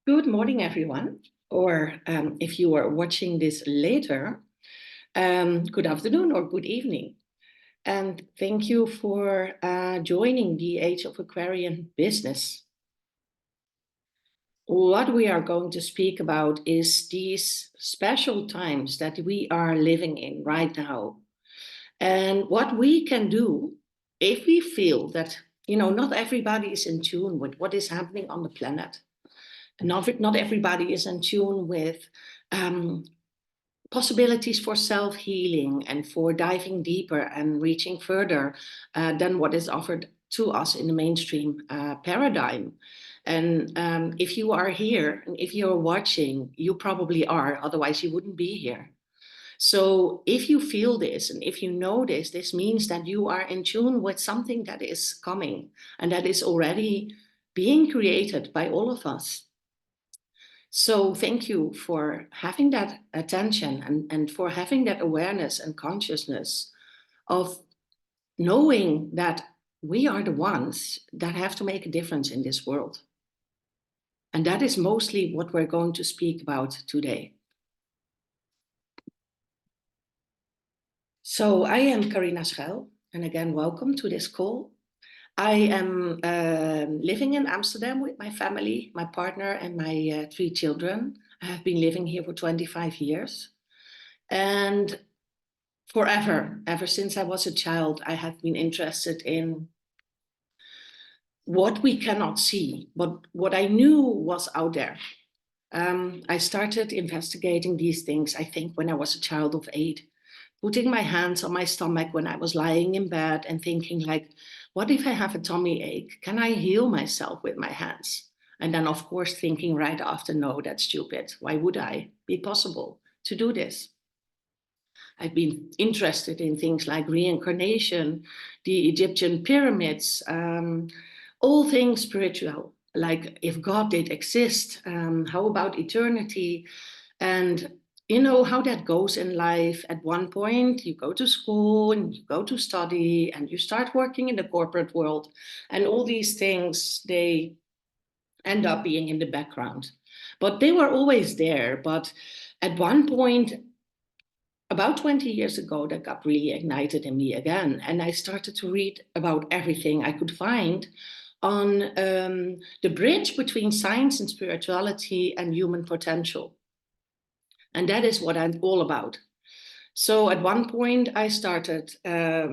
Good morning, everyone. Or if you are watching this later, good afternoon or good evening. And thank you for joining the Age of Aquarian business. What we are going to speak about is these special times that we are living in right now. And what we can do if we feel that, not everybody is in tune with what is happening on the planet. Not everybody is in tune with possibilities for self-healing and for diving deeper and reaching further than what is offered to us in the mainstream paradigm. And if you are here, and if you're watching, you probably are, otherwise you wouldn't be here. So if you feel this and if you know this means that you are in tune with something that is coming and that is already being created by all of us. So thank you for having that attention and for having that awareness and consciousness of knowing that we are the ones that have to make a difference in this world. And that is mostly what we're going to speak about today. So I am Carina Schuil, and again, welcome to this call. I am living in Amsterdam with my family, my partner, and my 3 children. I have been living here for 25 years. And forever, ever since I was a child, I have been interested in what we cannot see, but what I knew was out there. I started investigating these things, I think, when I was a child of 8. Putting my hands on my stomach when I was lying in bed and thinking like, what if I have a tummy ache? Can I heal myself with my hands? And then, of course, thinking right after, no, that's stupid. Why would I be possible to do this? I've been interested in things like reincarnation, the Egyptian pyramids, all things spiritual, like if God did exist, how about eternity? And how that goes in life. At one point, you go to school and you go to study and you start working in the corporate world. And all these things, they end up being in the background. But they were always there. But at one point, about 20 years ago, that got really ignited in me again. And I started to read about everything I could find on the bridge between science and spirituality and human potential. And that is what I'm all about. So at one point I started, I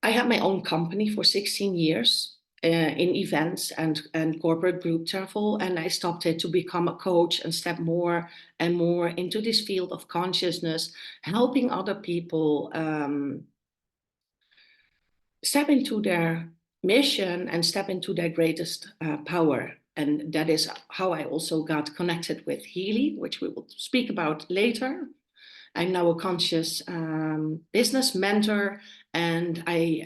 had my own company for 16 years in events and corporate group travel. And I stopped it to become a coach and step more and more into this field of consciousness, helping other people step into their mission and step into their greatest power. And that is how I also got connected with Healy, which we will speak about later. I'm now a conscious business mentor, and I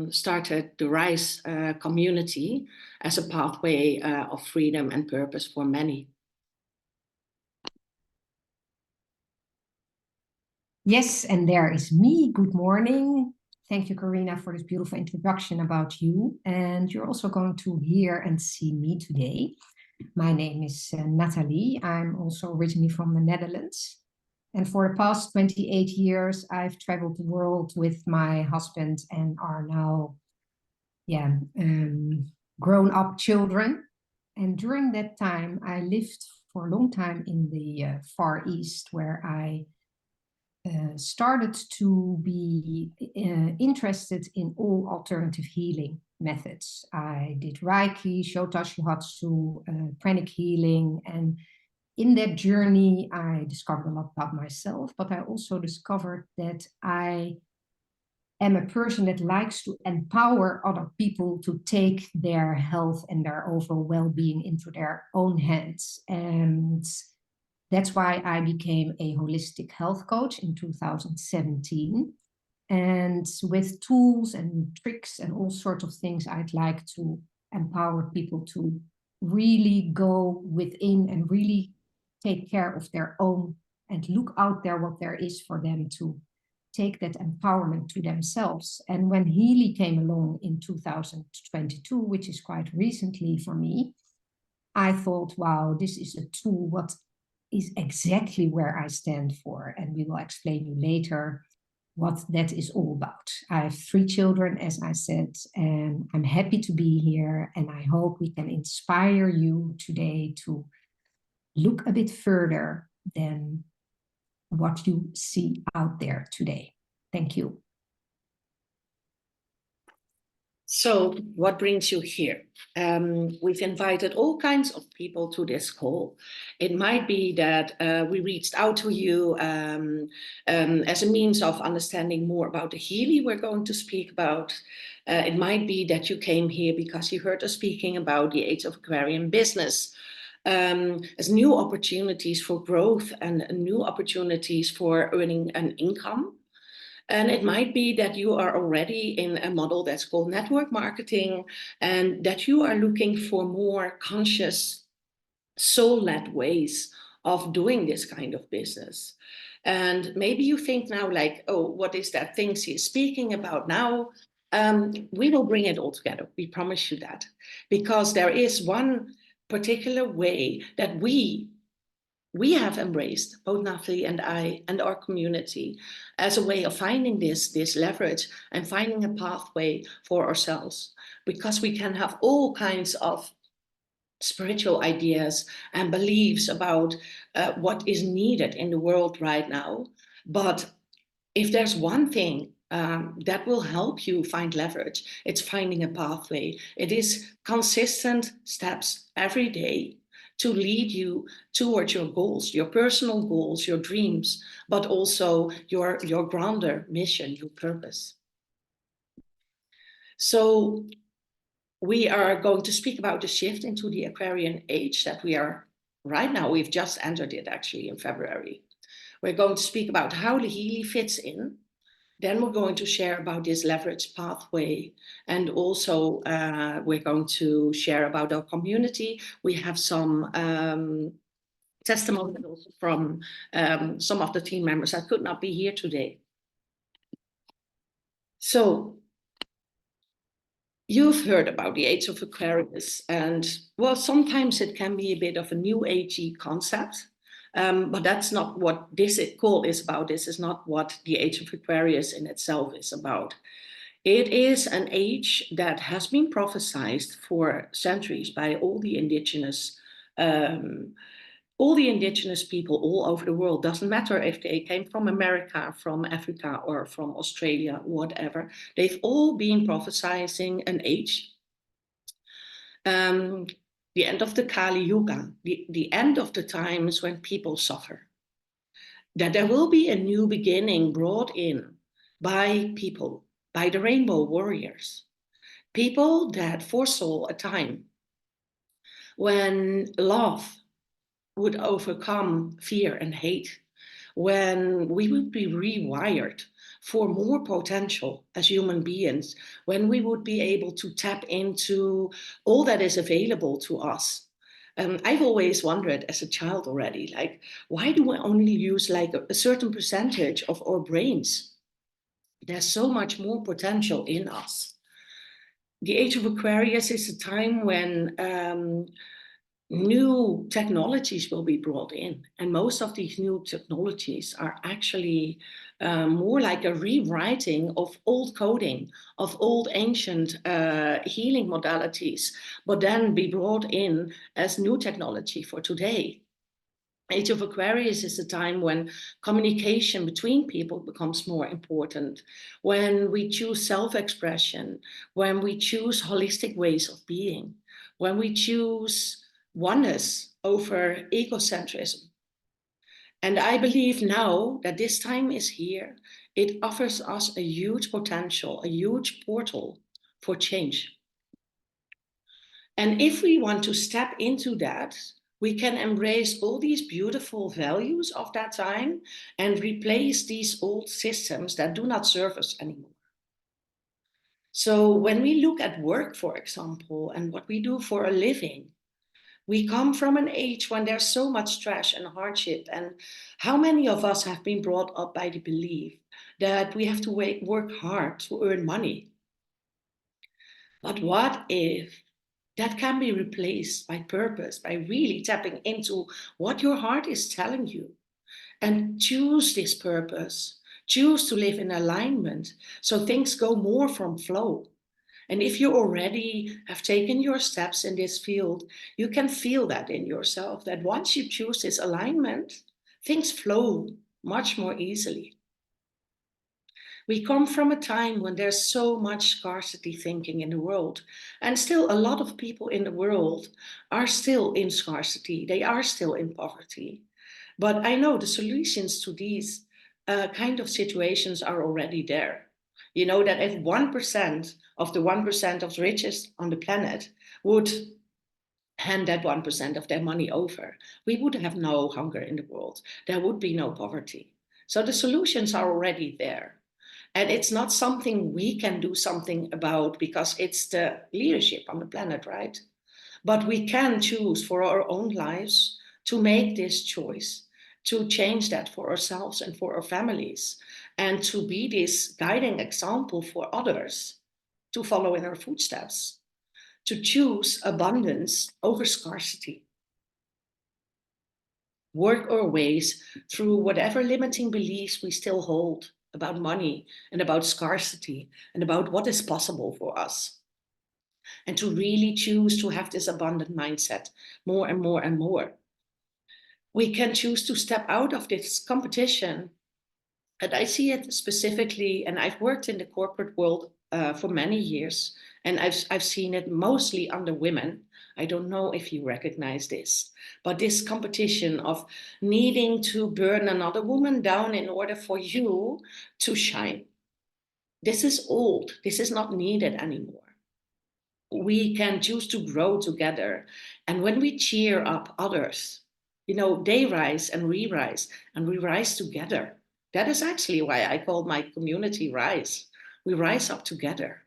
started the RISE community as a pathway of freedom and purpose for many. Yes, and there is me. Good morning. Thank you, Carina, for this beautiful introduction about you. And you're also going to hear and see me today. My name is Nathalie. I'm also originally from the Netherlands. And for the past 28 years, I've traveled the world with my husband and are now grown-up children. And during that time, I lived for a long time in the Far East, where I started to be interested in all alternative healing methods. I did Reiki, Shota Shihatsu, pranic healing, and in that journey, I discovered a lot about myself, but I also discovered that I am a person that likes to empower other people to take their health and their overall well-being into their own hands. And that's why I became a holistic health coach in 2017. And with tools and tricks and all sorts of things, I'd like to empower people to really go within and really take care of their own and look out there what there is for them to take that empowerment to themselves. And when Healy came along in 2022, which is quite recently for me, I thought, wow, this is a tool. What is exactly where I stand for? And we will explain you later what that is all about. I have 3 children, as I said, and I'm happy to be here. And I hope we can inspire you today to look a bit further than what you see out there today. Thank you. So what brings you here? We've invited all kinds of people to this call. It might be that we reached out to you as a means of understanding more about the Healy we're going to speak about. It might be that you came here because you heard us speaking about the Age of Aquarian business as new opportunities for growth and new opportunities for earning an income. And it might be that you are already in a model that's called network marketing and that you are looking for more conscious, soul-led ways of doing this kind of business. And maybe you think now like, oh, what is that thing she's speaking about now? We will bring it all together. We promise you that. Because there is one particular way that we have embraced, both Nathalie and I and our community, as a way of finding this leverage and finding a pathway for ourselves, because we can have all kinds of spiritual ideas and beliefs about what is needed in the world right now. But if there's one thing that will help you find leverage, it's finding a pathway. It is consistent steps every day to lead you towards your goals, your personal goals, your dreams, but also your grander mission, your purpose. So we are going to speak about the shift into the Aquarian age that we are right now. We've just entered it actually in February. We're going to speak about how the Healy fits in. Then we're going to share about this leverage pathway. And also we're going to share about our community. We have some testimonials from some of the team members that could not be here today. So you've heard about the Age of Aquarius, and well, sometimes it can be a bit of a new agey concept. But that's not what this call is about. This is not what the Age of Aquarius in itself is about. It is an age that has been prophesied for centuries by all the indigenous people all over the world. Doesn't matter if they came from America, from Africa, or from Australia, whatever. They've all been prophesying an age. The end of the Kali Yuga, the end of the times when people suffer. That there will be a new beginning brought in by people, by the rainbow warriors. People that foresaw a time when love would overcome fear and hate, when we would be rewired for more potential as human beings, when we would be able to tap into all that is available to us. I've always wondered as a child already, like, why do we only use like a certain percentage of our brains? There's so much more potential in us. The Age of Aquarius is a time when new technologies will be brought in. And most of these new technologies are actually more like a rewriting of old coding, of old ancient healing modalities, but then be brought in as new technology for today. Age of Aquarius is a time when communication between people becomes more important, when we choose self-expression, when we choose holistic ways of being, when we choose oneness over egocentrism. And I believe now that this time is here, it offers us a huge potential, a huge portal for change. And if we want to step into that, we can embrace all these beautiful values of that time and replace these old systems that do not serve us anymore. So when we look at work, for example, and what we do for a living, we come from an age when there's so much stress and hardship. And how many of us have been brought up by the belief that we have to work hard to earn money? But what if that can be replaced by purpose, by really tapping into what your heart is telling you and choose this purpose. Choose to live in alignment so things go more from flow. And if you already have taken your steps in this field, you can feel that in yourself, that once you choose this alignment, things flow much more easily. We come from a time when there's so much scarcity thinking in the world, and still a lot of people in the world are still in scarcity. They are still in poverty. But I know the solutions to these kind of situations are already there. You know that if 1% of the 1% of the richest on the planet would hand that 1% of their money over, we would have no hunger in the world. There would be no poverty. So the solutions are already there. And it's not something we can do something about because it's the leadership on the planet, right? But we can choose for our own lives to make this choice, to change that for ourselves and for our families, and to be this guiding example for others to follow in our footsteps, to choose abundance over scarcity. Work our ways through whatever limiting beliefs we still hold about money and about scarcity and about what is possible for us. And to really choose to have this abundant mindset more and more and more. We can choose to step out of this competition. And I see it specifically, and I've worked in the corporate world for many years, and I've seen it mostly under women. I don't know if you recognize this, but this competition of needing to burn another woman down in order for you to shine. This is old. This is not needed anymore. We can choose to grow together. And when we cheer up others, you know, they rise and we rise together. That is actually why I called my community Rise. We rise up together.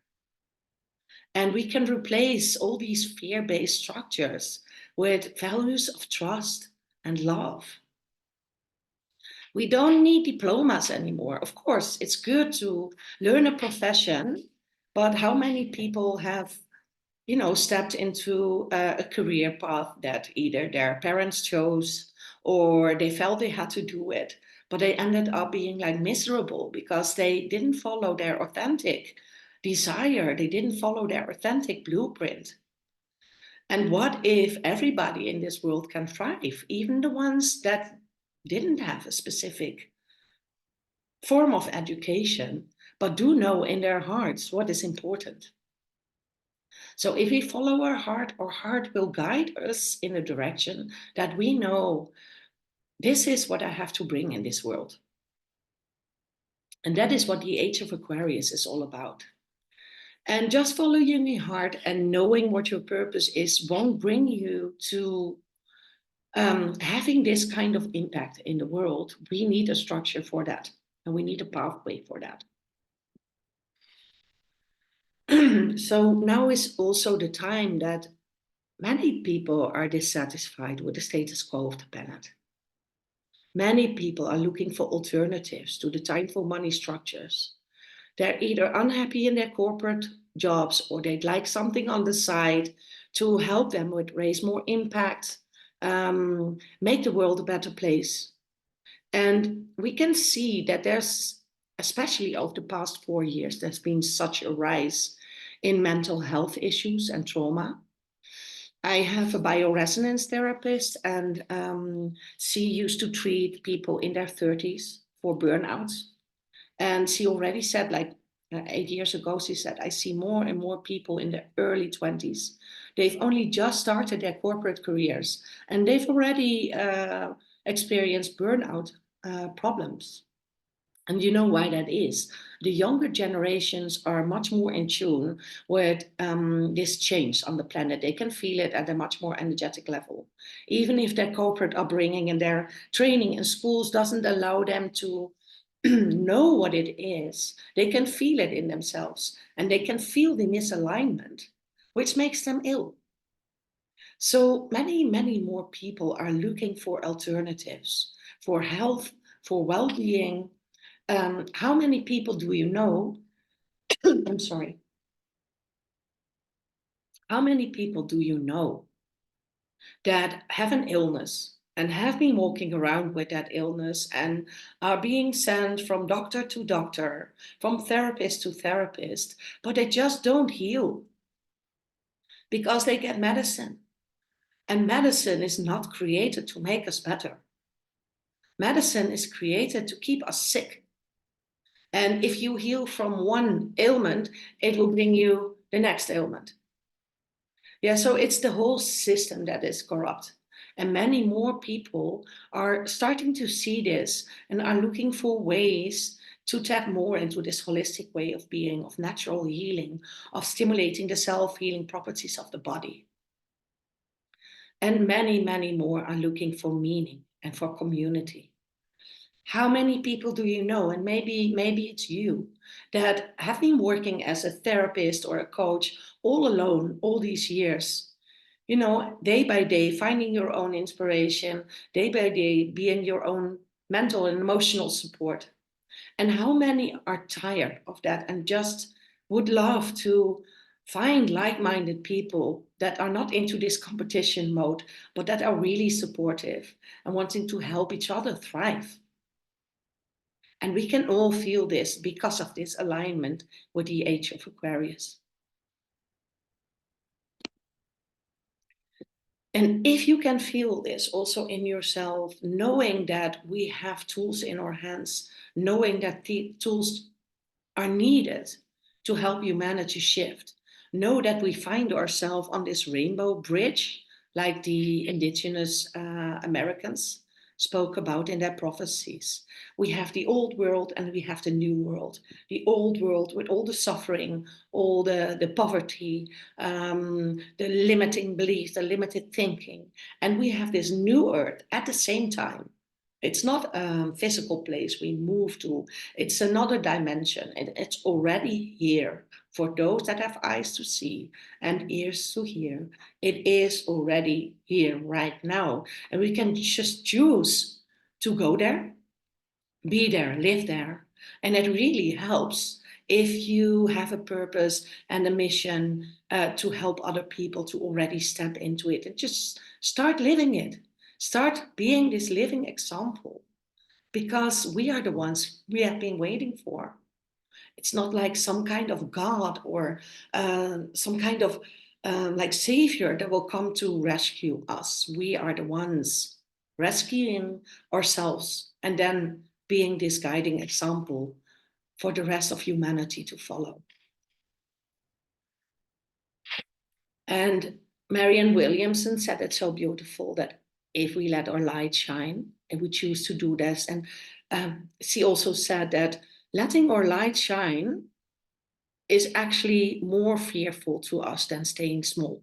And we can replace all these fear-based structures with values of trust and love. We don't need diplomas anymore. Of course, it's good to learn a profession, but how many people have, you know, stepped into a career path that either their parents chose or they felt they had to do it, but they ended up being like miserable because they didn't follow their authentic desire, they didn't follow their authentic blueprint. And what if everybody in this world can thrive, even the ones that didn't have a specific form of education, but do know in their hearts what is important? So if we follow our heart will guide us in a direction that we know this is what I have to bring in this world. And that is what the Age of Aquarius is all about. And just following your heart and knowing what your purpose is won't bring you to having this kind of impact in the world. We need a structure for that, and we need a pathway for that. So now is also the time that many people are dissatisfied with the status quo of the planet. Many people are looking for alternatives to the time for money structures. They're either unhappy in their corporate jobs or they'd like something on the side to help them with raise more impact, make the world a better place. And we can see that there's, especially over the past 4 years, there's been such a rise in mental health issues and trauma. I have a bioresonance therapist, and she used to treat people in their 30s for burnouts. And she already said, like 8 years ago, she said, I see more and more people in their early 20s. They've only just started their corporate careers, and they've already experienced burnout problems. And you know why that is. The younger generations are much more in tune with this change on the planet. They can feel it at a much more energetic level. Even if their corporate upbringing and their training in schools doesn't allow them to know what it is, they can feel it in themselves and they can feel the misalignment, which makes them ill. So many, many more people are looking for alternatives, for health, for well-being. How many people do you know? I'm sorry. How many people do you know that have an illness and have been walking around with that illness and are being sent from doctor to doctor, from therapist to therapist, but they just don't heal because they get medicine. And medicine is not created to make us better. Medicine is created to keep us sick. And if you heal from one ailment, it will bring you the next ailment. Yeah, so it's the whole system that is corrupt. And many more people are starting to see this and are looking for ways to tap more into this holistic way of being, of natural healing, of stimulating the self-healing properties of the body. And many, many more are looking for meaning and for community. How many people do you know, and maybe it's you, that have been working as a therapist or a coach all alone all these years? You know, day by day, finding your own inspiration, day by day, being your own mental and emotional support. And how many are tired of that and just would love to find like-minded people that are not into this competition mode, but that are really supportive and wanting to help each other thrive. And we can all feel this because of this alignment with the Age of Aquarius. And if you can feel this also in yourself, knowing that we have tools in our hands, knowing that the tools are needed to help humanity shift, know that we find ourselves on this rainbow bridge, like the indigenous Americans spoke about in their prophecies. We have the old world and we have the new world. The old world with all the suffering, all the poverty, the limiting beliefs, the limited thinking. And we have this new earth at the same time. It's not a physical place we move to. It's another dimension. It's already here. For those that have eyes to see and ears to hear, it is already here right now. And we can just choose to go there, be there, live there. And it really helps if you have a purpose and a mission to help other people to already step into it and just start living it. Start being this living example, because we are the ones we have been waiting for. It's not like some kind of God or some kind of like savior that will come to rescue us. We are the ones rescuing ourselves and then being this guiding example for the rest of humanity to follow. And Marianne Williamson said it so beautiful that if we let our light shine and we choose to do this, and she also said that letting our light shine is actually more fearful to us than staying small.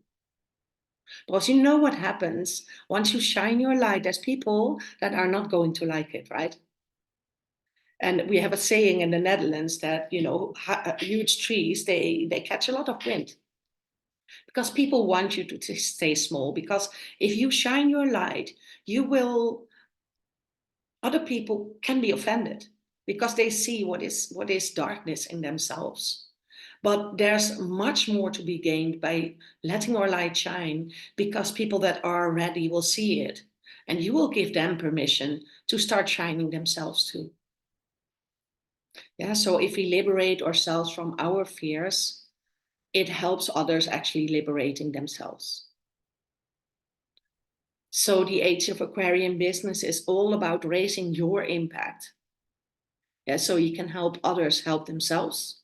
Because you know what happens once you shine your light, there's people that are not going to like it, right? And we have a saying in the Netherlands that, you know, huge trees, they catch a lot of wind. Because people want you to stay small. Because if you shine your light, other people can be offended because they see what is darkness in themselves. But there's much more to be gained by letting our light shine, because people that are ready will see it and you will give them permission to start shining themselves too. Yeah, so if we liberate ourselves from our fears, it helps others actually liberating themselves. So the Age of Aquarian business is all about raising your impact. Yeah, so you can help others help themselves.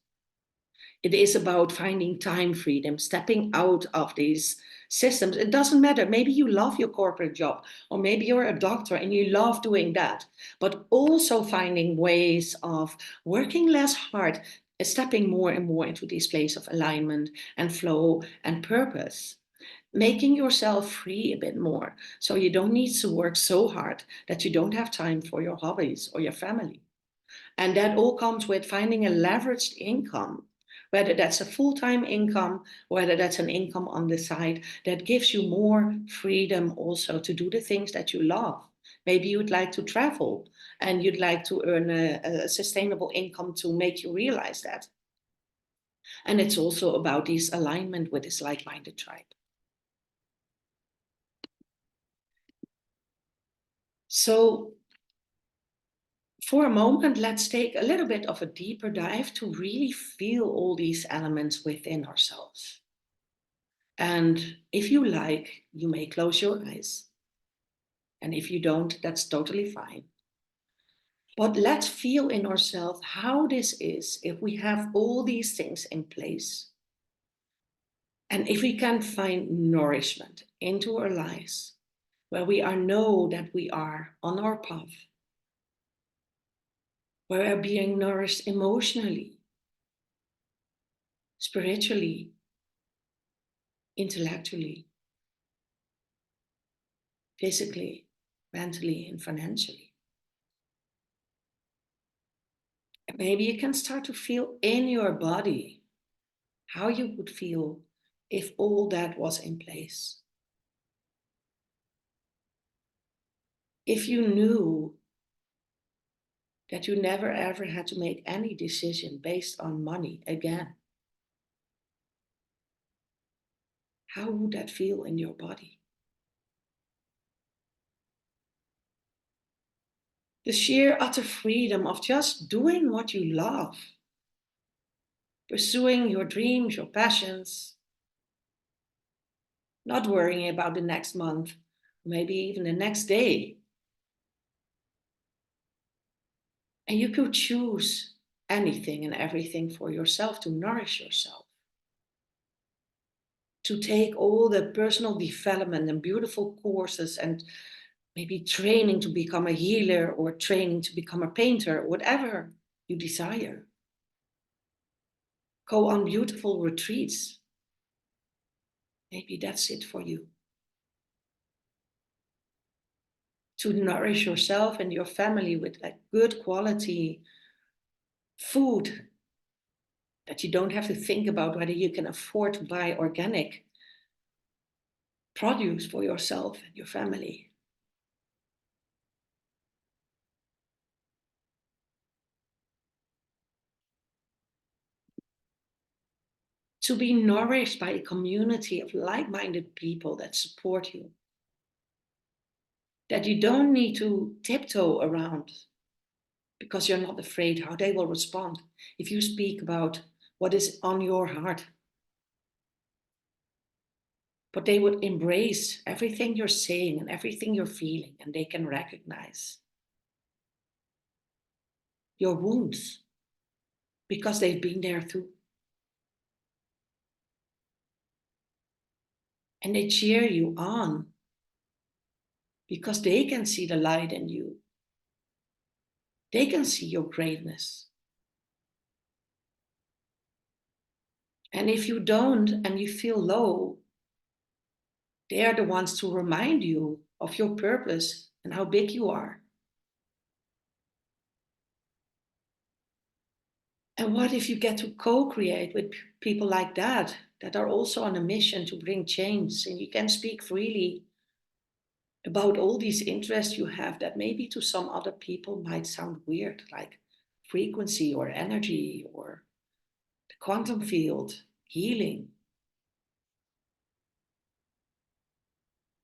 It is about finding time freedom, stepping out of these systems. It doesn't matter. Maybe you love your corporate job, or maybe you're a doctor and you love doing that, but also finding ways of working less hard, stepping more and more into this place of alignment and flow and purpose. Making yourself free a bit more so you don't need to work so hard that you don't have time for your hobbies or your family. And that all comes with finding a leveraged income, whether that's a full-time income, whether that's an income on the side that gives you more freedom also to do the things that you love. Maybe you'd like to travel and you'd like to earn a sustainable income to make you realize that. And it's also about this alignment with this like-minded tribe. So for a moment, let's take a little bit of a deeper dive to really feel all these elements within ourselves. And if you like, you may close your eyes. And if you don't, that's totally fine. But let's feel in ourselves how this is if we have all these things in place. And if we can find nourishment into our lives, where we know that we are on our path, where we are being nourished emotionally, spiritually, intellectually, physically, mentally, and financially. And maybe you can start to feel in your body how you would feel if all that was in place. If you knew that you never ever had to make any decision based on money again, how would that feel in your body? The sheer utter freedom of just doing what you love, pursuing your dreams, your passions, not worrying about the next month, maybe even the next day. And you could choose anything and everything for yourself to nourish yourself, to take all the personal development and beautiful courses and maybe training to become a healer or training to become a painter, whatever you desire. Go on beautiful retreats. Maybe that's it for you. To nourish yourself and your family with like good quality food that you don't have to think about whether you can afford to buy organic produce for yourself and your family. To be nourished by a community of like-minded people that support you, that you don't need to tiptoe around because you're not afraid how they will respond if you speak about what is on your heart. But they would embrace everything you're saying and everything you're feeling, and they can recognize your wounds because they've been there too. And they cheer you on because they can see the light in you. They can see your greatness. And if you don't and you feel low, they are the ones to remind you of your purpose and how big you are. And what if you get to co-create with people like that, that are also on a mission to bring change, and you can speak freely about all these interests you have that maybe to some other people might sound weird, like frequency or energy or the quantum field, healing.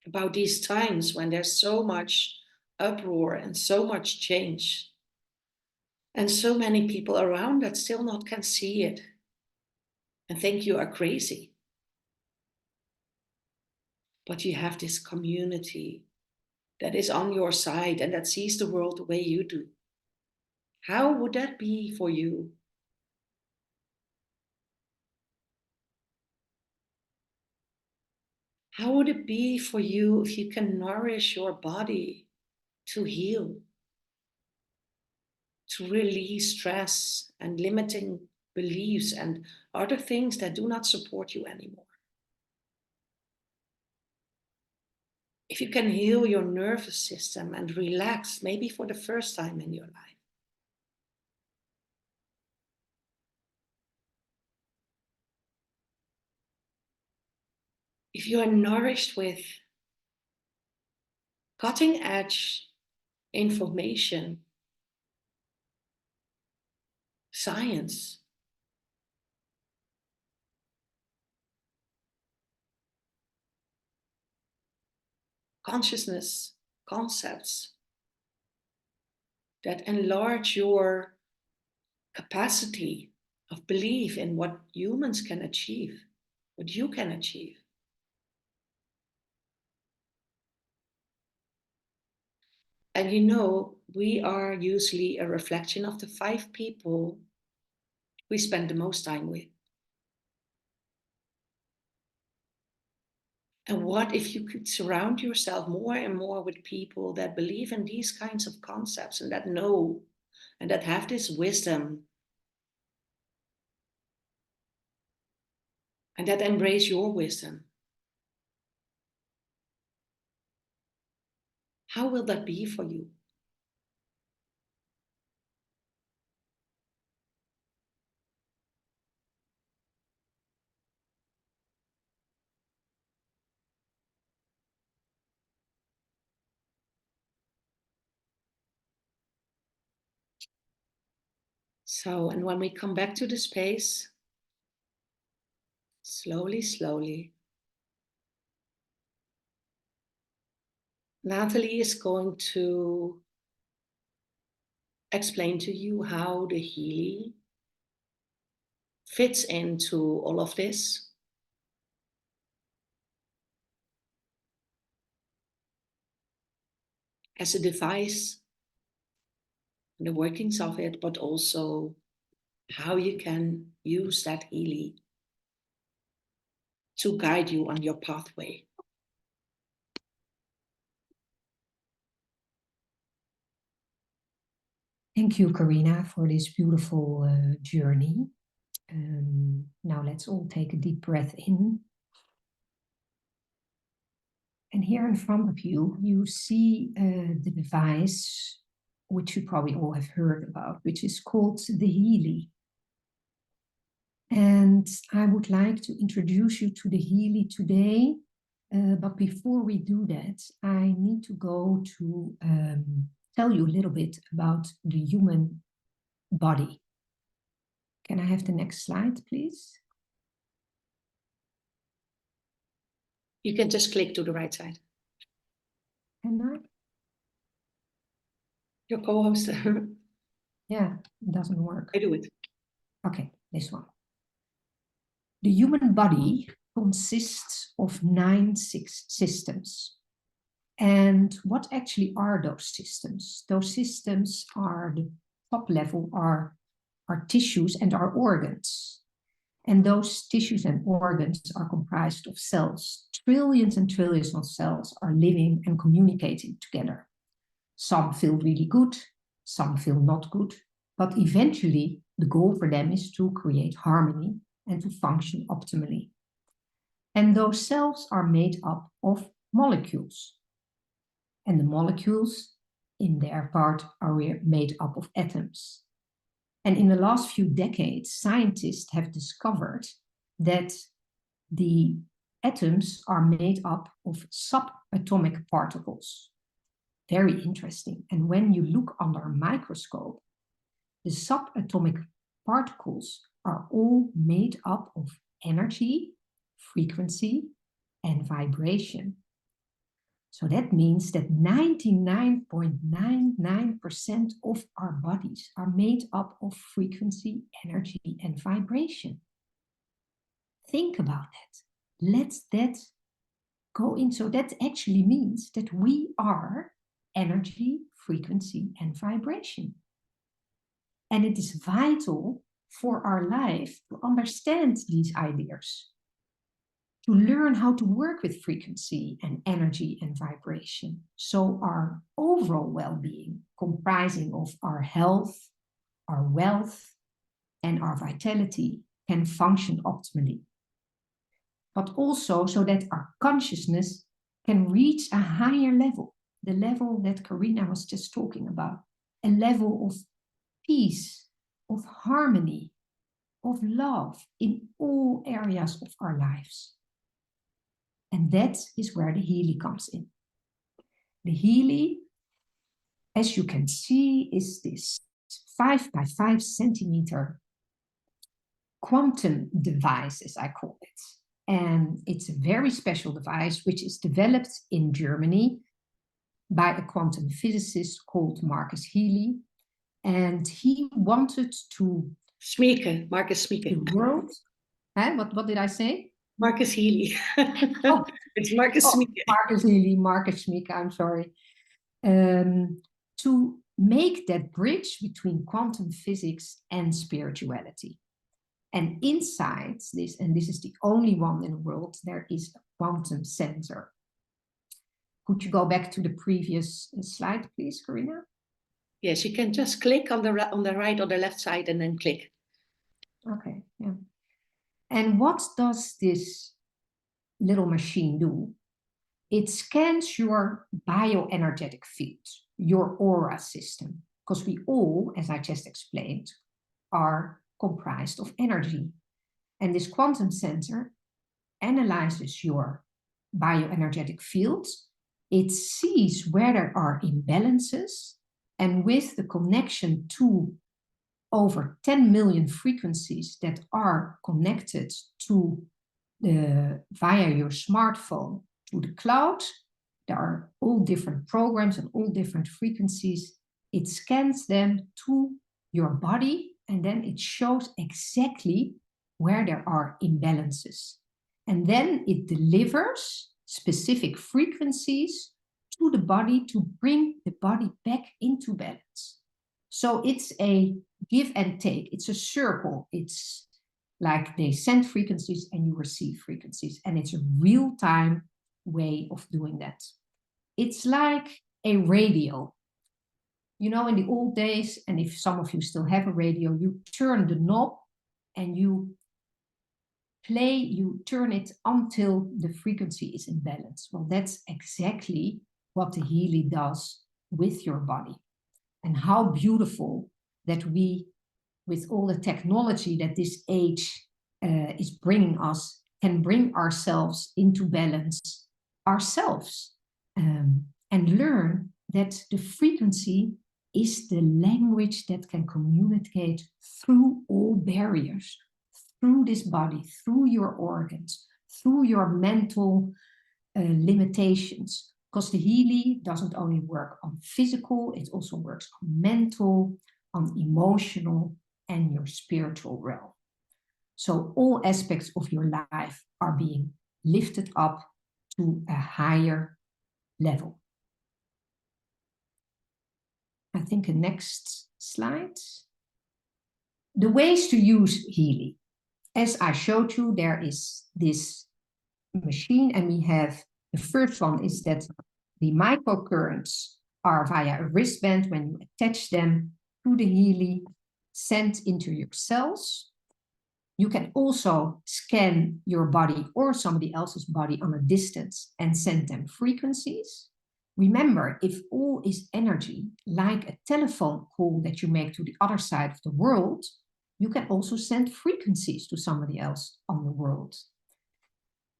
About these times when there's so much uproar and so much change, and so many people around that still not can see it and think you are crazy. But you have this community that is on your side and that sees the world the way you do. How would that be for you? How would it be for you if you can nourish your body to heal, to release stress and limiting beliefs and other things that do not support you anymore? If you can heal your nervous system and relax, maybe for the first time in your life. If you are nourished with cutting edge information, science, consciousness concepts that enlarge your capacity of belief in what humans can achieve, what you can achieve. And you know, we are usually a reflection of the 5 people we spend the most time with. And what if you could surround yourself more and more with people that believe in these kinds of concepts and that know and that have this wisdom and that embrace your wisdom? How will that be for you? So, and when we come back to the space, slowly, slowly, Natalie is going to explain to you how the Healy fits into all of this. As a device, and the workings of it, but also how you can use that Healy to guide you on your pathway. Thank you, Karina, for this beautiful journey. Now let's all take a deep breath in. And here in front of you, you see the device, which you probably all have heard about, which is called the Healy. And I would like to introduce you to the Healy today. But before we do that, I need to go to tell you a little bit about the human body. Can I have the next slide, please? You can just click to the right side. Can I? Your co-host. Yeah, it doesn't work. I do it. Okay, this one. The human body consists of 9 systems. And what actually are those systems? Those systems are the top level are tissues and our organs. And those tissues and organs are comprised of cells. Trillions and trillions of cells are living and communicating together. Some feel really good, some feel not good, but eventually the goal for them is to create harmony and to function optimally. And those cells are made up of molecules. And the molecules, in their part, are made up of atoms. And in the last few decades, scientists have discovered that the atoms are made up of subatomic particles. Very interesting. And when you look under a microscope, the subatomic particles are all made up of energy, frequency, and vibration. So that means that 99.99% of our bodies are made up of frequency, energy, and vibration. Think about that. Let that go in. So that actually means that we are energy, frequency, and vibration. And it is vital for our life to understand these ideas, to learn how to work with frequency and energy and vibration. So our overall well-being, comprising of our health, our wealth, and our vitality, can function optimally. But also so that our consciousness can reach a higher level, the level that Karina was just talking about, a level of peace, of harmony, of love in all areas of our lives. And that is where the Healy comes in. The Healy, as you can see, is this 5 by 5 centimeter quantum device, as I call it. And it's a very special device which is developed in Germany by a quantum physicist called Marcus Healy. And he wanted to... Smieke, Marcus Smieke. The world... What did I say? Marcus Healy. Oh, it's Marcus Smieke. Marcus Healy, Marcus Smieke, I'm sorry. To make that bridge between quantum physics and spirituality. And inside this, and this is the only one in the world, there is a quantum sensor. Could you go back to the previous slide, please, Carina? Yes, you can just click on the right or the left side and then click. Okay, yeah. And what does this little machine do? It scans your bioenergetic field, your aura system, because we all, as I just explained, are comprised of energy. And this quantum sensor analyzes your bioenergetic fields. It sees where there are imbalances, and with the connection to over 10 million frequencies that are connected to via your smartphone to the cloud, there are all different programs and all different frequencies. It scans them to your body, and then it shows exactly where there are imbalances. And then it delivers specific frequencies to the body to bring the body back into balance. So it's a give and take. It's a circle. It's like they send frequencies and you receive frequencies. And it's a real-time way of doing that. It's like a radio. You know, in the old days, and if some of you still have a radio, you turn the knob and you turn it until the frequency is in balance. Well, that's exactly what the Healy does with your body. And how beautiful that we, with all the technology that this age is bringing us, can bring ourselves into balance ourselves and learn that the frequency is the language that can communicate through all barriers, through this body, through your organs, through your mental limitations. Because the Healy doesn't only work on physical, it also works on mental, on emotional, and your spiritual realm. So all aspects of your life are being lifted up to a higher level. I think the next slide. The ways to use Healy. As I showed you, there is this machine, and we have the first one is that the microcurrents are via a wristband. When you attach them to the Healy, sent into your cells. You can also scan your body or somebody else's body on a distance and send them frequencies. Remember, if all is energy, like a telephone call that you make to the other side of the world, you can also send frequencies to somebody else on the world.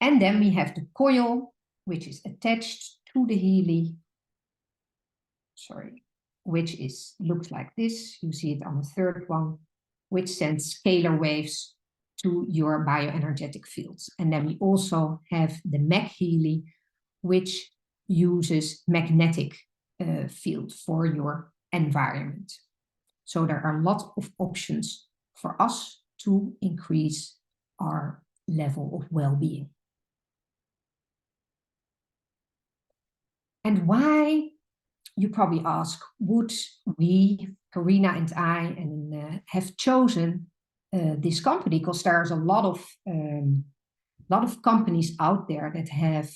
And then we have the coil, which is attached to the Healy, which looks like this. You see it on the third one, which sends scalar waves to your bioenergetic fields. And then we also have the Mag Healy, which uses magnetic field for your environment. So there are a lot of options for us to increase our level of well-being. And why, you probably ask, would we, Carina and I, have chosen this company? Because there's a lot of companies out there that have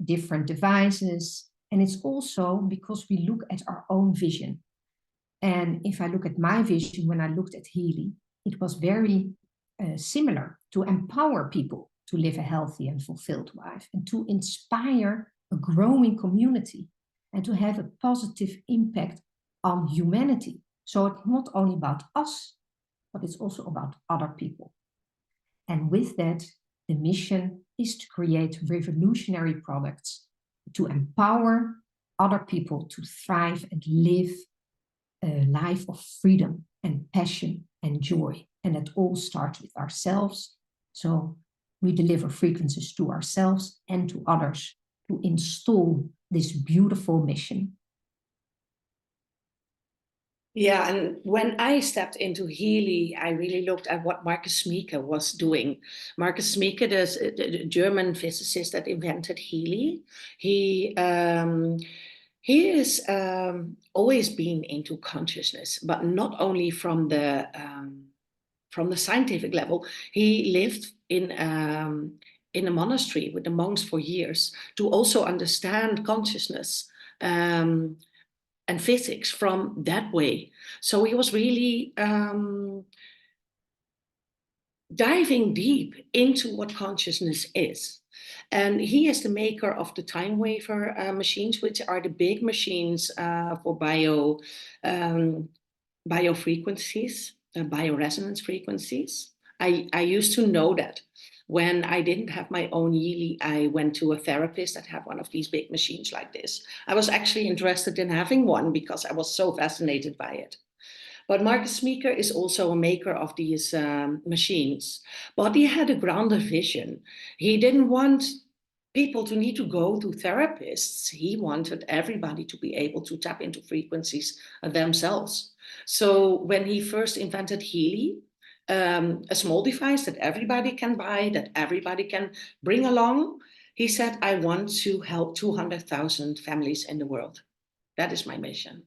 different devices, and it's also because we look at our own vision. And if I look at my vision when I looked at Healy, it was very similar, to empower people to live a healthy and fulfilled life, and to inspire a growing community, and to have a positive impact on humanity. So it's not only about us, but it's also about other people. And with that, the mission is to create revolutionary products to empower other people to thrive and live a life of freedom and passion and joy. And it all starts with ourselves. So we deliver frequencies to ourselves and to others to install this beautiful mission. Yeah, and when I stepped into Healy, I really looked at what Marcus Smeeker was doing. Marcus Smeeker, the German physicist that invented Healy, he is always been into consciousness, but not only from the scientific level. He lived in a monastery with the monks for years to also understand consciousness. And physics from that way. So he was really diving deep into what consciousness is. And he is the maker of the time waver machines, which are the big machines for biofrequencies, bioresonance frequencies. I used to know that. When I didn't have my own Healy, I went to a therapist that had one of these big machines like this. I was actually interested in having one because I was so fascinated by it. But Marcus Smeeker is also a maker of these machines. But he had a grander vision. He didn't want people to need to go to therapists. He wanted everybody to be able to tap into frequencies themselves. So when he first invented Healy, a small device that everybody can buy, that everybody can bring along, he said, I want to help 200,000 families in the world. That is my mission.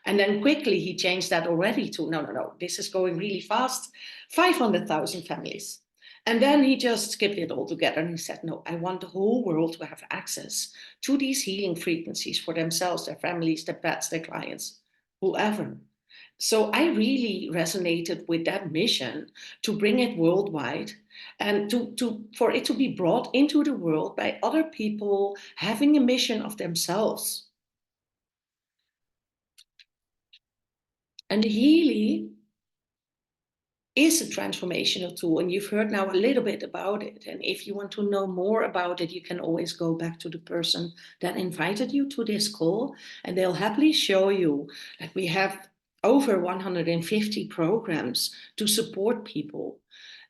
And then quickly he changed that already to, no, this is going really fast, 500,000 families. And then he just skipped it all together and he said, no, I want the whole world to have access to these healing frequencies for themselves, their families, their pets, their clients, whoever. So I really resonated with that mission to bring it worldwide and for it to be brought into the world by other people having a mission of themselves. And Healy is a transformational tool, and you've heard now a little bit about it. And if you want to know more about it, you can always go back to the person that invited you to this call, and they'll happily show you that we have over 150 programs to support people.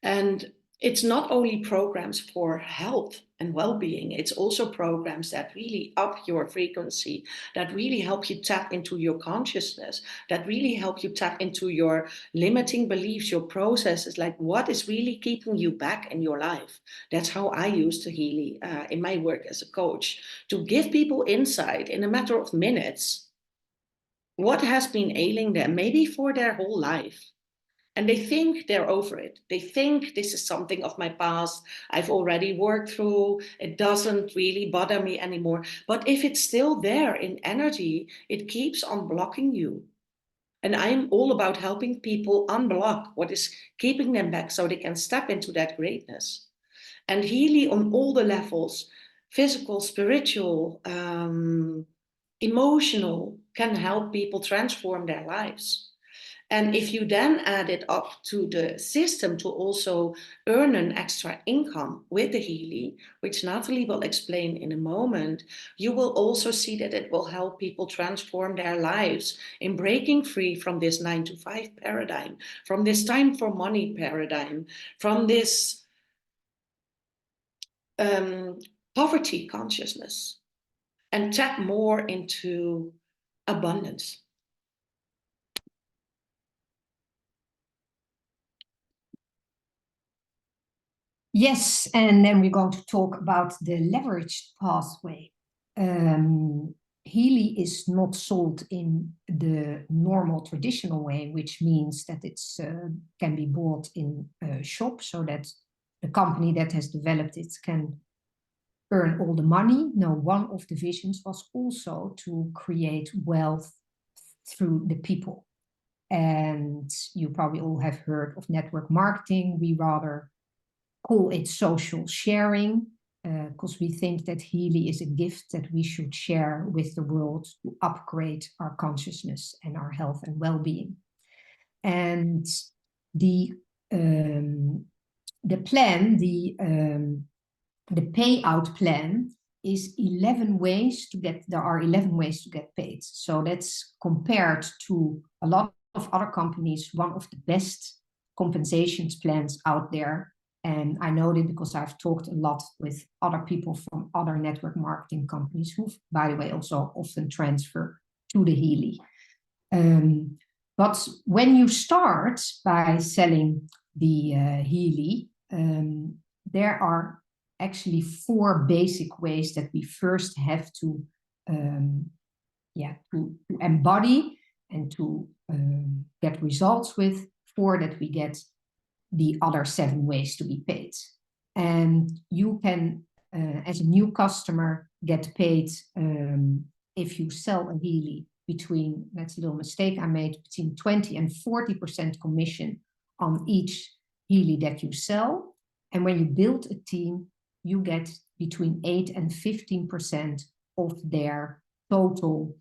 And it's not only programs for health and well-being, it's also programs that really up your frequency, that really help you tap into your consciousness, that really help you tap into your limiting beliefs, your processes, like what is really keeping you back in your life. That's how I use the Healy in my work as a coach, to give people insight in a matter of minutes what has been ailing them, maybe for their whole life. And they think they're over it. They think this is something of my past. I've already worked through. It doesn't really bother me anymore. But if it's still there in energy, it keeps on blocking you. And I'm all about helping people unblock what is keeping them back so they can step into that greatness. And Healy on all the levels, physical, spiritual, emotional, can help people transform their lives. And if you then add it up to the system to also earn an extra income with the Healy, which Natalie will explain in a moment, you will also see that it will help people transform their lives in breaking free from this 9-to-5 paradigm, from this time for money paradigm, from this poverty consciousness, and tap more into abundance. Yes, and then we're going to talk about the leveraged pathway. Healy is not sold in the normal traditional way, which means that it can be bought in a shop so that the company that has developed it can earn all the money. No, one of the visions was also to create wealth through the people. And you probably all have heard of network marketing. We rather call it social sharing, because we think that Healy is a gift that we should share with the world to upgrade our consciousness and our health and well-being. And the plan, the payout plan is 11 ways to get, there are 11 ways to get paid. So that's compared to a lot of other companies, one of the best compensations plans out there. And I know that because I've talked a lot with other people from other network marketing companies who, by the way, also often transfer to the Healy. But when you start by selling the Healy, there are actually 4 basic ways that we first have to embody and to get results with, for that we get the other 7 ways to be paid. And you can, as a new customer, get paid if you sell a Healy between, that's a little mistake I made, between 20 and 40% commission on each Healy that you sell. And when you build a team, you get between 8 and 15% of their total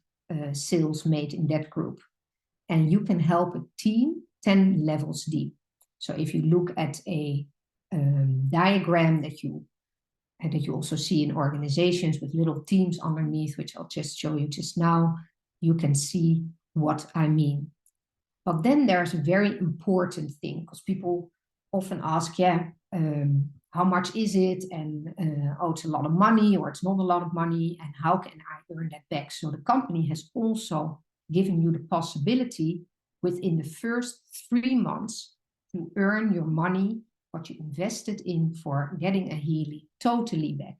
sales made in that group. And you can help a team 10 levels deep. So if you look at a diagram that you also see in organizations with little teams underneath, which I'll just show you just now, you can see what I mean. But then there's a very important thing, because people often ask, how much is it? And oh, it's a lot of money, or it's not a lot of money, and how can I earn that back? So the company has also given you the possibility within the first 3 months to earn your money, what you invested in for getting a Healy, totally back.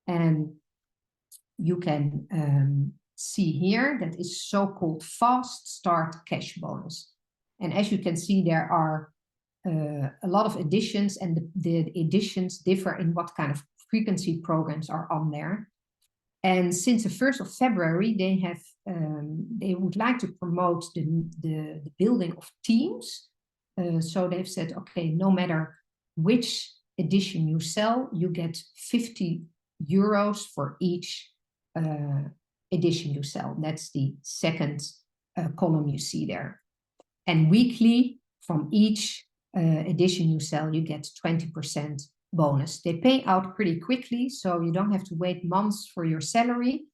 And you can see here that is so-called fast start cash bonus. And as you can see, there are a lot of editions, and the editions differ in what kind of frequency programs are on there. And since the 1st of February, they would like to promote the building of teams. So they've said, okay, no matter which edition you sell, you get 50 euros for each edition you sell. That's the second column you see there. And weekly, from each edition you sell, you get 20% bonus. They pay out pretty quickly, so you don't have to wait months for your salary,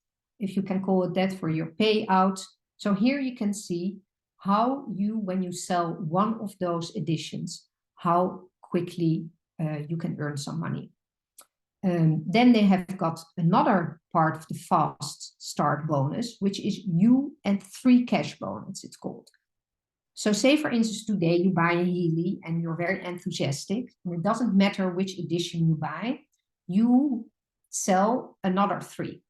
if you can call it that, for your payout. So here you can see how you, when you sell one of those editions, how quickly you can earn some money. Then they have got another part of the fast start bonus, which is you and 3 cash bonus, it's called. So say, for instance, today you buy a Healy and you're very enthusiastic, and it doesn't matter which edition you buy, you sell another 3.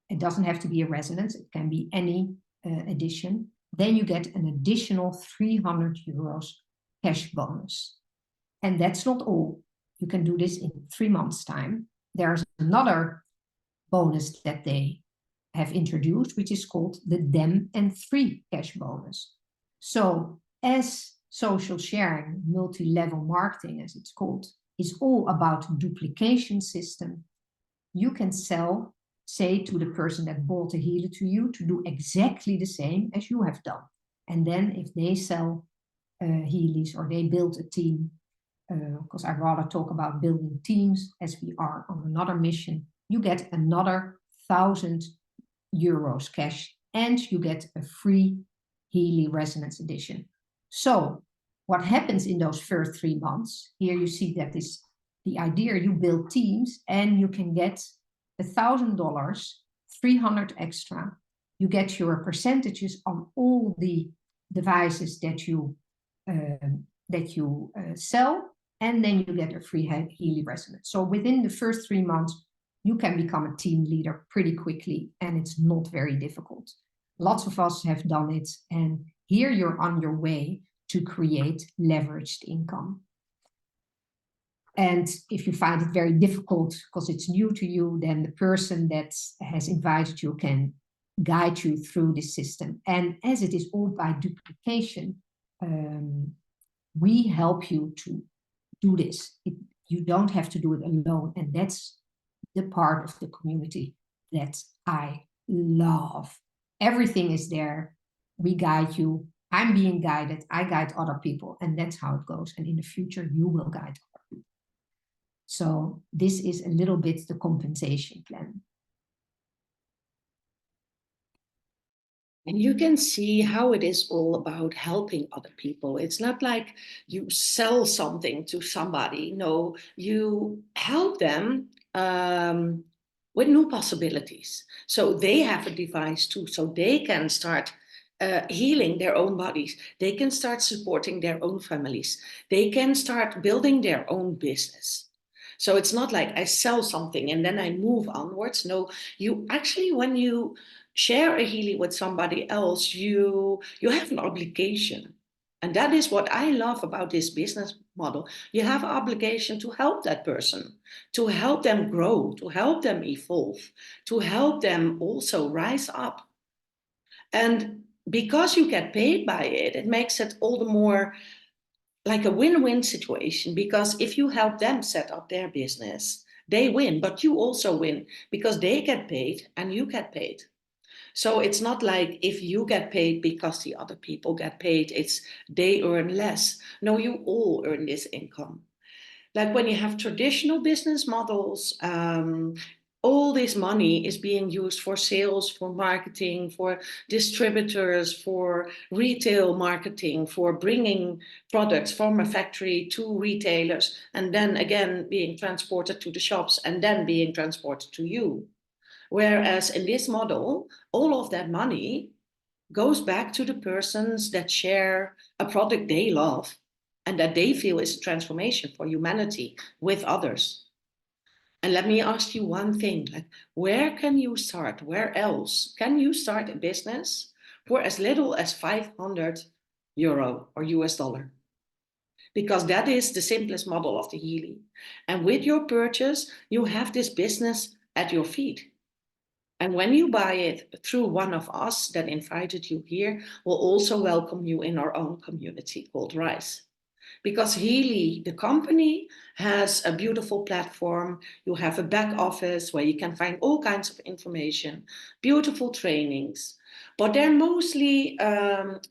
It doesn't have to be a resonance, it can be any edition. Then you get an additional 300 euros cash bonus. And that's not all. You can do this in 3 months' time. There's another bonus that they have introduced, which is called the DEM and 3 cash bonus. So as social sharing, multi-level marketing, as it's called, is all about duplication system, you can sell, say, to the person that bought a Healy to you to do exactly the same as you have done. And then if they sell Healys, or they build a team, because I'd rather talk about building teams as we are on another mission, you get another 1,000 euros cash, and you get a free Healy Resonance Edition. So what happens in those first 3 months, here you see that is the idea, you build teams and you can get $1,000, 300 extra. You get your percentages on all the devices that you sell, and then you get a free Healy Resonance. So within the first 3 months, you can become a team leader pretty quickly, and it's not very difficult. Lots of us have done it, and here you're on your way to create leveraged income. And if you find it very difficult because it's new to you, then the person that has invited you can guide you through this system. And as it is all by duplication, we help you to do this. You don't have to do it alone. And that's the part of the community that I love. Everything is there. We guide you. I'm being guided. I guide other people. And that's how it goes. And in the future, you will guide other people. So this is a little bit the compensation plan. And you can see how it is all about helping other people. It's not like you sell something to somebody. No, you help them with new possibilities. So they have a device too, so they can start healing their own bodies. They can start supporting their own families. They can start building their own business. So it's not like I sell something and then I move onwards. No, you actually, when you share a Healy with somebody else, you have an obligation. And that is what I love about this business model. You have an obligation to help that person, to help them grow, to help them evolve, to help them also rise up. And because you get paid by it, it makes it all the more like a win-win situation, because if you help them set up their business, they win, but you also win because they get paid and you get paid. So it's not like if you get paid because the other people get paid, it's they earn less. No, you all earn this income. Like when you have traditional business models, all this money is being used for sales, for marketing, for distributors, for retail marketing, for bringing products from a factory to retailers, and then again being transported to the shops and then being transported to you. Whereas in this model, all of that money goes back to the persons that share a product they love and that they feel is a transformation for humanity with others. And let me ask you one thing, like, where can you start? Where else can you start a business for as little as 500 euro or US dollar? Because that is the simplest model of the Healy. And with your purchase, you have this business at your feet. And when you buy it through one of us that invited you here, we'll also welcome you in our own community called Rise. Because Healy, the company, has a beautiful platform. You have a back office where you can find all kinds of information, beautiful trainings, but they're mostly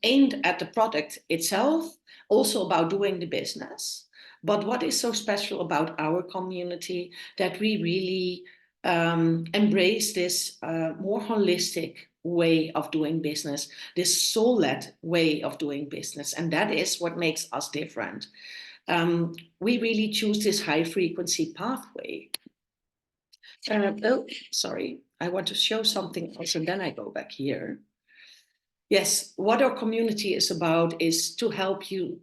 aimed at the product itself, also about doing the business. But what is so special about our community that we really embrace this more holistic way of doing business, this soul-led way of doing business. And that is what makes us different. We really choose this high frequency pathway. Oh, sorry. I want to show something else and then I go back here. Yes, what our community is about is to help you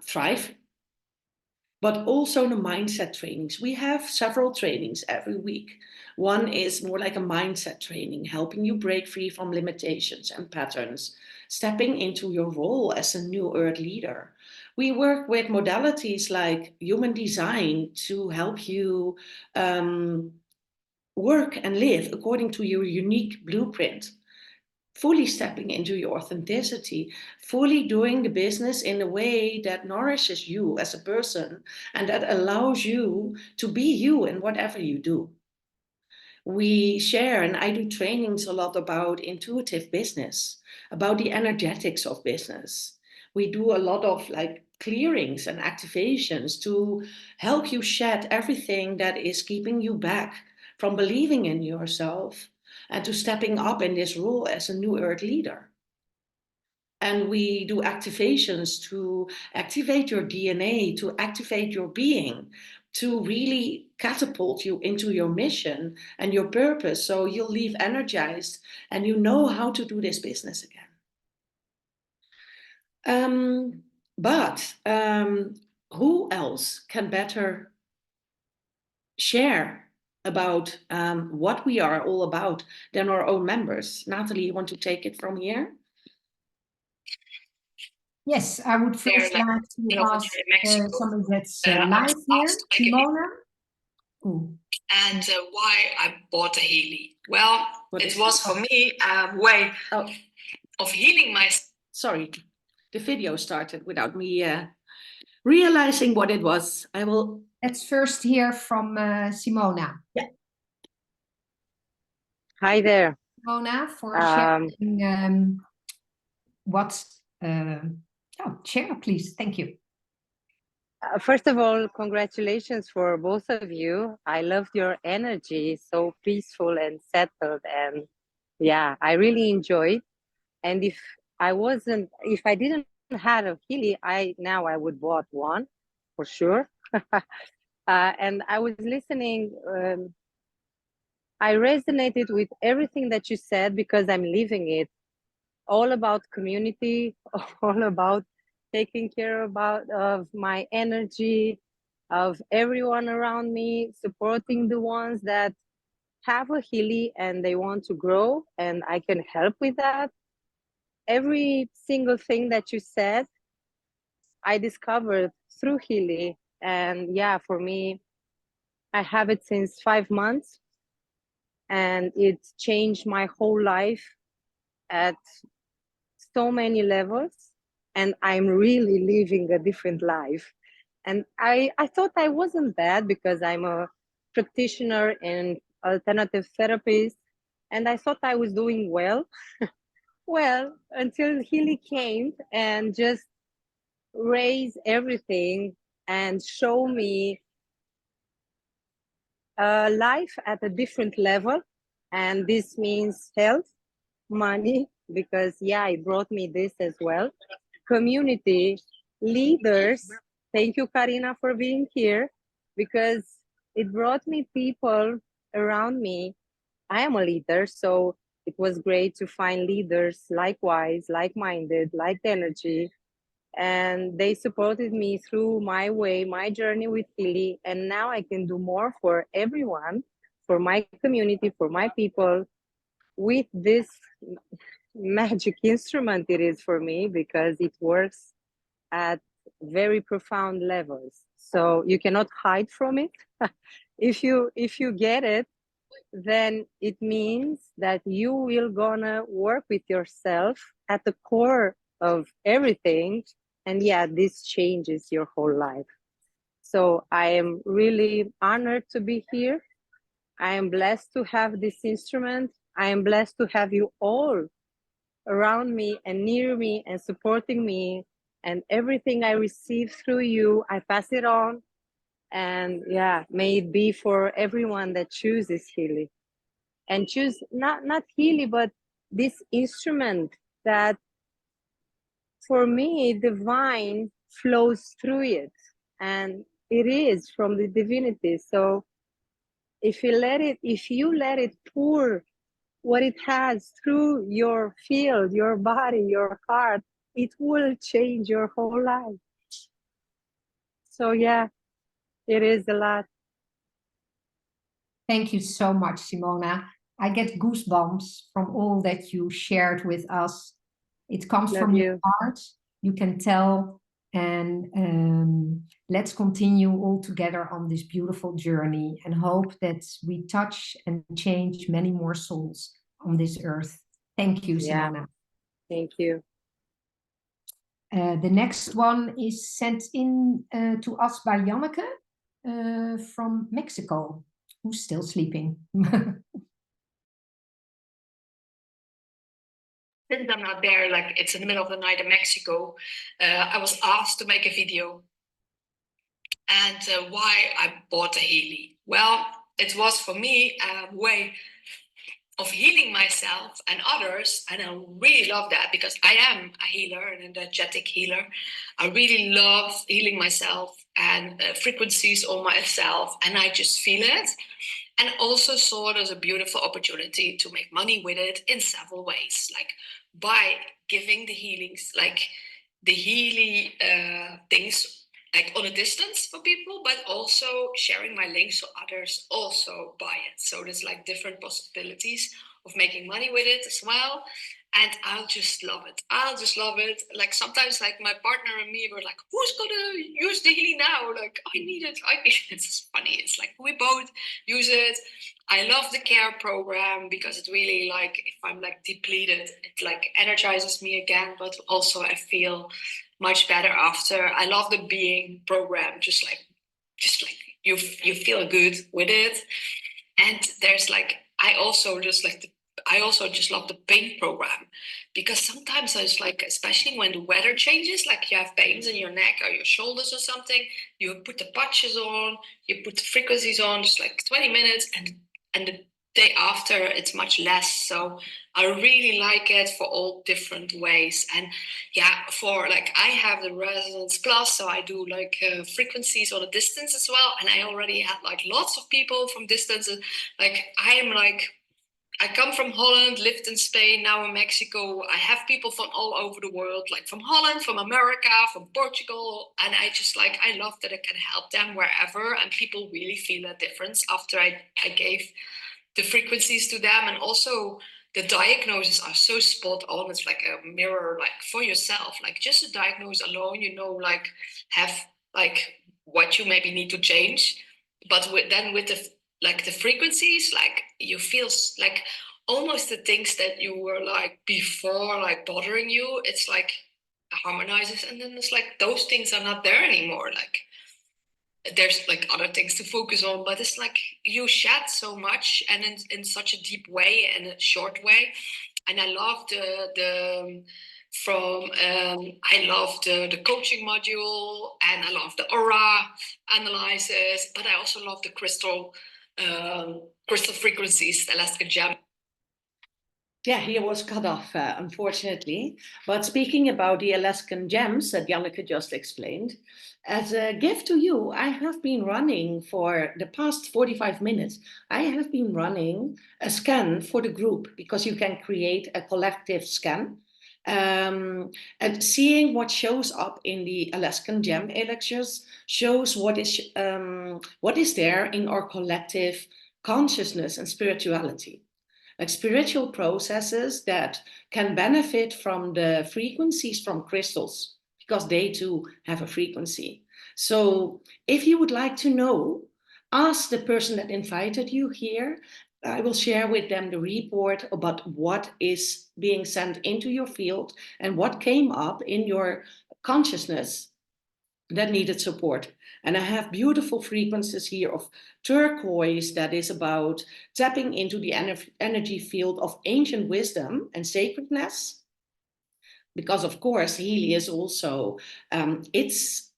thrive, but also the mindset trainings. We have several trainings every week. One is more like a mindset training, helping you break free from limitations and patterns, stepping into your role as a new earth leader. We work with modalities like human design to help you work and live according to your unique blueprint, fully stepping into your authenticity, fully doing the business in a way that nourishes you as a person and that allows you to be you in whatever you do. We share, and I do trainings a lot about intuitive business, about the energetics of business. We do a lot of like clearings and activations to help you shed everything that is keeping you back from believing in yourself and to stepping up in this role as a new earth leader. And we do activations to activate your DNA, to activate your being, to really catapult you into your mission and your purpose. So you'll leave energized and you know how to do this business again. But who else can better share about what we are all about than our own members? Natalie, you want to take it from here? Yes, I would first like to ask somebody that's live here, Simona. And why I bought a Healy? Well, it was for me a way of healing myself. Sorry, the video started without me realizing what it was. I will. Let's first hear from Simona. Yeah. Hi there. Simona, for sharing what's... share, please. Thank you. First of all, congratulations for both of you. I loved your energy, so peaceful and settled. And yeah, I really enjoyed. And if I didn't have a Healy, I would bought one for sure. And I was listening. I resonated with everything that you said because I'm living it. All about community, all about taking care of my energy, of everyone around me, supporting the ones that have a Healy and they want to grow, and I can help with that. Every single thing that you said, I discovered through Healy. And yeah, for me, I have it since 5 months, and it's changed my whole life at so many levels. And I'm really living a different life. And I thought I wasn't bad because I'm a practitioner and alternative therapist. And I thought I was doing well. Well, until Healy came and just raise everything and show me life at a different level. And this means health, money, because yeah, it brought me this as well. Community, leaders. Thank you, Karina, for being here, because it brought me people around me. I am a leader, so it was great to find leaders likewise, like-minded, like energy, and they supported me through my way, my journey with Healy. And now I can do more for everyone, for my community, for my people, with this magic instrument it is for me, because it works at very profound levels. So you cannot hide from it. If you get it, then it means that you will gonna work with yourself at the core of everything. And yeah, this changes your whole life. So I am really honored to be here. I am blessed to have this instrument. I am blessed to have you all around me and near me and supporting me. And everything I receive through you, I pass it on. And yeah, may it be for everyone that chooses Healy. And choose not Healy, but this instrument that for me, divine flows through it, and it is from the divinity. So if you let it pour what it has through your field, your body, your heart, it will change your whole life. So yeah, it is a lot. Thank you so much, Simona. I get goosebumps from all that you shared with us. It comes Love from you. your heart. You can tell. And let's continue all together on this beautiful journey and hope that we touch and change many more souls on this earth. Thank you, Yeah. Simona. Thank you. The next one is sent in to us by Janneke from Mexico, who's still sleeping. Since I'm not there, like it's in the middle of the night in Mexico, I was asked to make a video. And why I bought a Healy? Well, it was for me a way of healing myself and others. And I really love that because I am a healer, an energetic healer. I really love healing myself and frequencies on myself. And I just feel it. And also saw it as a beautiful opportunity to make money with it in several ways, like by giving the healings, like the Healy things, like on a distance for people, but also sharing my links so others also buy it. So there's like different possibilities of making money with it as well. And I'll just love it. I'll just love it. Like sometimes like my partner and me were like, who's gonna use the Healy now? Like, I need it. It's funny. It's like we both use it. I love the care program because it really, like, if I'm like depleted, it like energizes me again, but also I feel much better after. I love the being program, just like you feel good with it. And there's like I also just love the pain program, because sometimes it's like, especially when the weather changes, like you have pains in your neck or your shoulders or something, you put the patches on, you put the frequencies on, just like 20 minutes, and the day after it's much less. So I really like it for all different ways. And yeah, for like I have the Resonance Plus, so I do like frequencies on a distance as well. And I already had like lots of people from distances. Like I come from Holland, lived in Spain, now in Mexico. I have people from all over the world, like from Holland, from America, from Portugal. And I just like, I love that I can help them wherever. And people really feel a difference after I gave the frequencies to them. And also the diagnoses are so spot on. It's like a mirror, like for yourself, like just a diagnose alone, you know, like have like what you maybe need to change. But then with the frequencies, like you feel like almost the things that you were like before, like bothering you, it's like harmonizes. And then it's like those things are not there anymore. Like there's like other things to focus on, but it's like you shed so much and in such a deep way and a short way. And I love I love the coaching module, and I love the aura analysis, but I also love the crystal frequencies, the Alaskan gem. Yeah, he was cut off, unfortunately. But speaking about the Alaskan gems that Janneke just explained, as a gift to you, I have been running for the past 45 minutes. I have been running a scan for the group, because you can create a collective scan. And seeing what shows up in the Alaskan gem elixirs shows what is there in our collective consciousness and spirituality, like spiritual processes that can benefit from the frequencies from crystals, because they too have a frequency. So if you would like to know, ask the person that invited you here. I will share with them the report about what is being sent into your field and what came up in your consciousness that needed support. And I have beautiful frequencies here of turquoise that is about tapping into the energy field of ancient wisdom and sacredness. Because of course, Healy is also, it's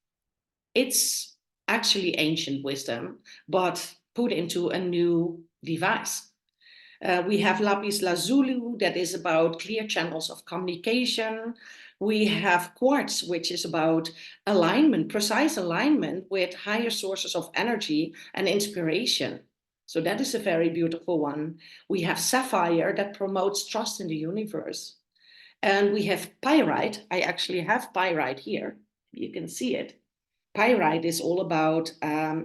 actually ancient wisdom, but put into a new device. We have lapis lazuli, that is about clear channels of communication. We have quartz, which is about alignment, precise alignment with higher sources of energy and inspiration. So that is a very beautiful one. We have sapphire, that promotes trust in the universe. And we have pyrite. I actually have pyrite here. You can see it. Pyrite is all about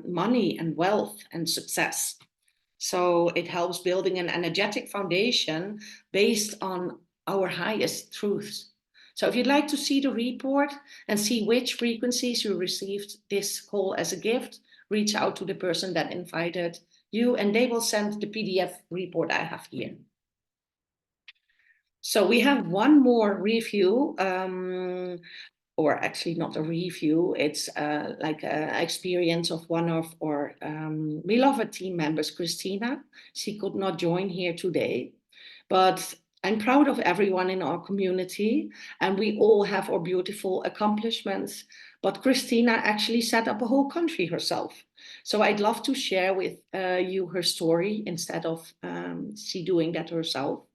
money and wealth and success. So it helps building an energetic foundation based on our highest truths. So if you'd like to see the report and see which frequencies you received this call as a gift, reach out to the person that invited you, and they will send the PDF report I have here. So we have one more review, or actually not a review, it's like an experience of one of our beloved team members, Christina. She could not join here today, but I'm proud of everyone in our community, and we all have our beautiful accomplishments. But Christina actually set up a whole country herself. So I'd love to share with you her story instead of she doing that herself.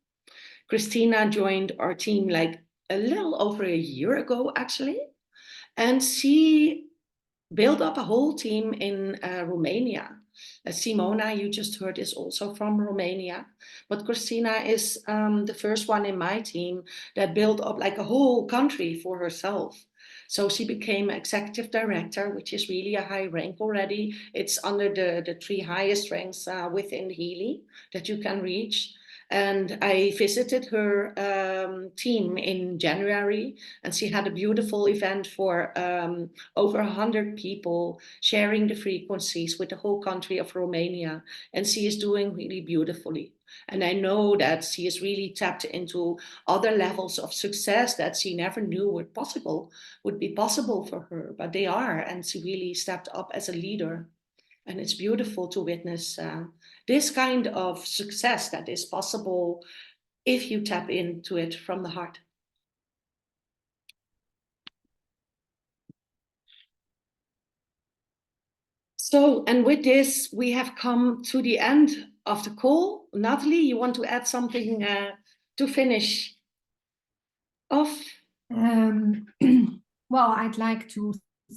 Christina joined our team like a little over a year ago, actually. And she built up a whole team in Romania. Simona, you just heard, is also from Romania. But Christina is the first one in my team that built up like a whole country for herself. So she became executive director, which is really a high rank already. It's under the three highest ranks within Healy that you can reach. And I visited her team in January, and she had a beautiful event for over 100 people, sharing the frequencies with the whole country of Romania. And she is doing really beautifully. And I know that she is really tapped into other levels of success that she never knew would be possible for her, but they are. And she really stepped up as a leader. And it's beautiful to witness this kind of success that is possible if you tap into it from the heart. So, and with this, we have come to the end of the call. Natalie, you want to add something to finish off? Well, I'd like to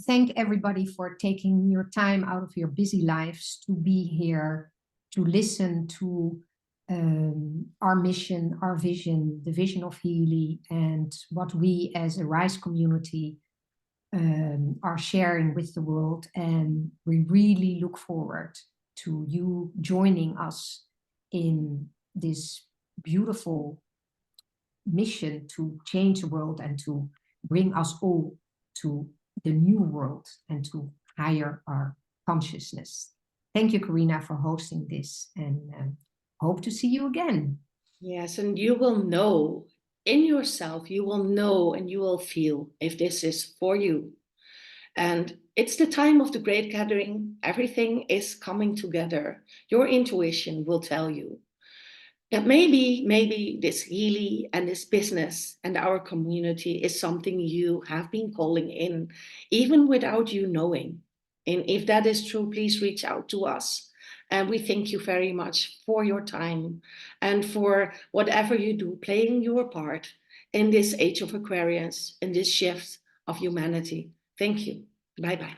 thank everybody for taking your time out of your busy lives to be here, to listen to our mission, our vision, the vision of Healy, and what we as a RISE community are sharing with the world. And we really look forward to you joining us in this beautiful mission to change the world and to bring us all to the new world and to higher our consciousness. Thank you, Karina, for hosting this, and hope to see you again. Yes, and you will know in yourself, you will know and you will feel if this is for you. And it's the time of the great gathering. Everything is coming together. Your intuition will tell you that maybe this Healy and this business and our community is something you have been calling in, even without you knowing. And if that is true, please reach out to us. And we thank you very much for your time and for whatever you do, playing your part in this age of Aquarians, in this shift of humanity. Thank you. Bye-bye.